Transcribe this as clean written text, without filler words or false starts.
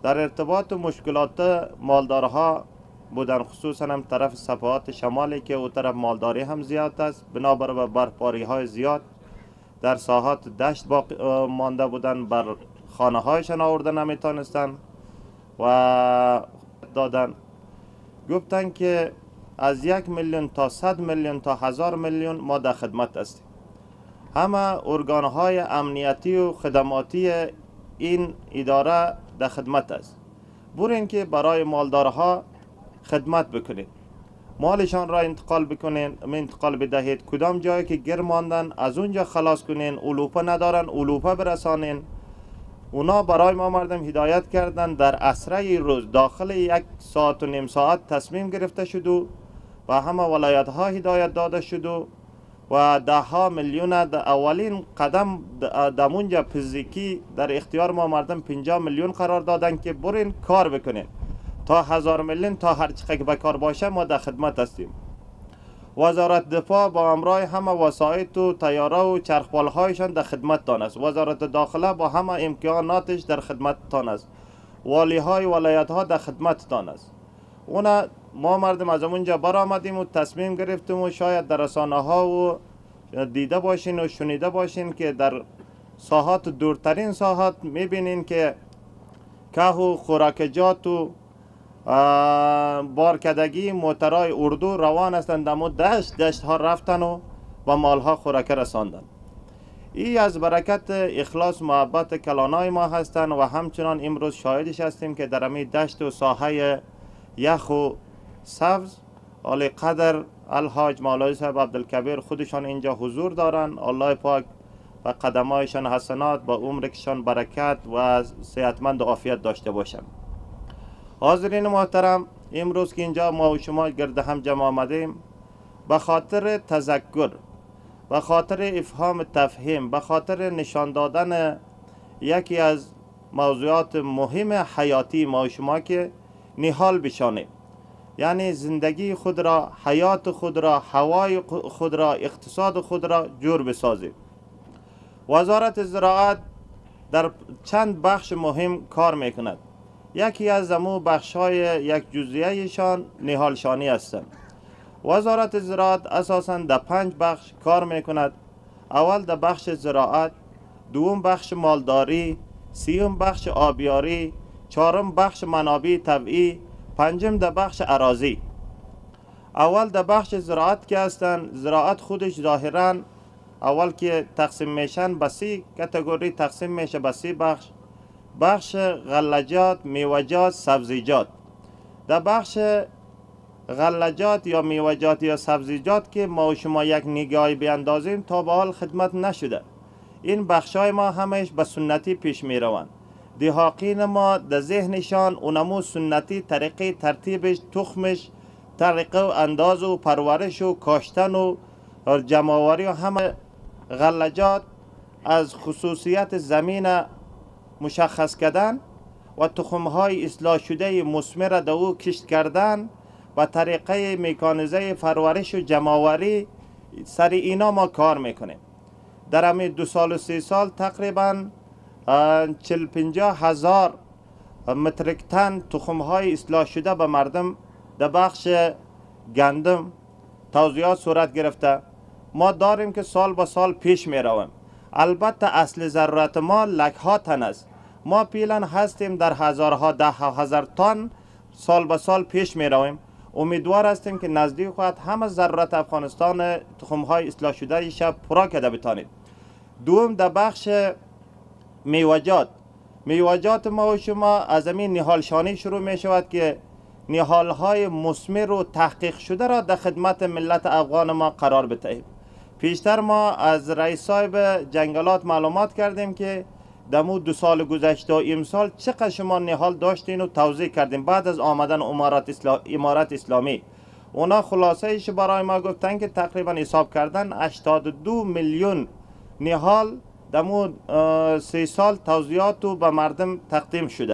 در ارتباط مشکلات مالدارها بودن، خصوصا هم طرف صفحات شمالی که او طرف مالداری هم زیاد است، بنابر برپاری های زیاد در ساحات دشت مانده بودن، بر خانه هایشان آورده نمیتونستن و دادن. گفتن که از 1,000,000 تا 100,000,000 تا 1000,000,000 ما در خدمت هستیم. همه ارگان های امنیتی و خدماتی این اداره در خدمت است. برین که برای مالدارها خدمت بکنید، مالشان را انتقال بکنین، انتقال بدهید. کدام جایی که گیر ماندن از اونجا خلاص کنین، علوفه ندارن علوفه برسانین. اونا برای ما مردم هدایت کردن. در اسرع روز داخل 1.5 ساعت تصمیم گرفته شد و همه ولایت ها هدایت داده شد و 10 میلیون اولین قدم دمونجا فیزیکی در اختیار ما مردم 50 میلیون قرار دادن که برین کار بکنین. تا 1000,000,000 تا هر چقدر که بکار باشه ما در خدمت هستیم. وزارت دفاع با همراه همه وسایط و تیاره و چرخبال هایشان در خدمت تان است. وزارت داخله با همه امکاناتش در خدمت تان است. والی های ولایت ها در خدمت تان است. اونا ما مردم از اونجا برآمدیم و تصمیم گرفتیم و شاید در رسانه ها و دیده باشین و شنیده باشین که در ساحات دورترین ساحات میبینین که که و خوراکجات و بارکدگی موترهای اردو روان هستند. دمو دشت ها رفتن و مالها خوراکه رساندن. ای از برکت اخلاص محبت کلانای ما هستند و همچنان امروز شاهدش هستیم که در امی دشت و ساحه یخ و سبز علی قدر الحاج مولوی صاحب عبدالکبیر خودشان اینجا حضور دارن. الله پاک و قدمایشان حسنات، با عمرشان برکت و صحتمند و عافیت داشته باشند. حاضرین محترم، امروز که اینجا ما و شما گرد هم جمع آمدیم به خاطر تذکر، به خاطر افهام تفهیم، به خاطر نشان دادن یکی از موضوعات مهم حیاتی ما و شما که نهال بشانیم، یعنی زندگی خود را، حیات خود را، هوای خود را، اقتصاد خود را جور بسازیم. وزارت زراعت در چند بخش مهم کار میکند. یکی از امو بخش‌های یک جزئیه‌شان نهالشانی هستند. وزارت زراعت اساساً در 5 بخش کار میکند. اول در بخش زراعت، دوم بخش مالداری، سیوم بخش آبیاری، چهارم بخش منابع طبیعی، پنجم در بخش اراضی. اول در بخش زراعت که هستند، زراعت خودش ظاهراً اول که تقسیم میشن به 3 کاتگوری تقسیم میشه، به 3 بخش. بخش غلجات، میوجات، سبزیجات. در بخش غلجات یا میوجات یا سبزیجات که ما و شما یک نگاهی بیاندازیم تا به حال خدمت نشده. این بخشای ما همش به سنتی پیش می روند. دهاقین ما در ذهنشان اونمو سنتی طریقه ترتیبش، تخمش، طریقه و انداز و پرورش و کاشتن و جمع‌آوری و همه غلجات از خصوصیت زمین مشخص کردن و تخم‌های اصلاح شده مثمر در او کشت کردن و طریقه مکانیزه پرورش و جمع‌آوری سر اینا ما کار میکنیم. در همین 2 سال و 3 سال تقریبا 40-50 هزار متریک تن تخم‌های اصلاح شده به مردم در بخش گندم توزیعات صورت گرفته. ما داریم که سال به سال پیش می رویم. البته اصل ضرورت ما لک‌ها تن است. ما پیلن هستیم در هزارها، 10,000 تن سال به سال پیش می رویم. امیدوار هستیم که نزدیک خواهد همه ضرورت افغانستان تخم‌های اصلاح شده ایشب پورا کرده بتانید. دوم در بخش میوجات. میوجات ما و شما از همین نهالشانی شروع می شود که نهال‌های مثمر و تحقیق شده را در خدمت ملت افغان ما قرار بدهیم. پیشتر ما از رئیس صاحب جنگلات معلومات کردیم که دمو 2 سال گذشته و امسال چقدر شما نهال داشتین و توضیح کردیم. بعد از آمدن امارت اسلامی اونا خلاصه ایش برای ما گفتن که تقریبا حساب کردن 82 میلیون نهال دمو 3 سال توضیحات و به مردم تقدیم شده.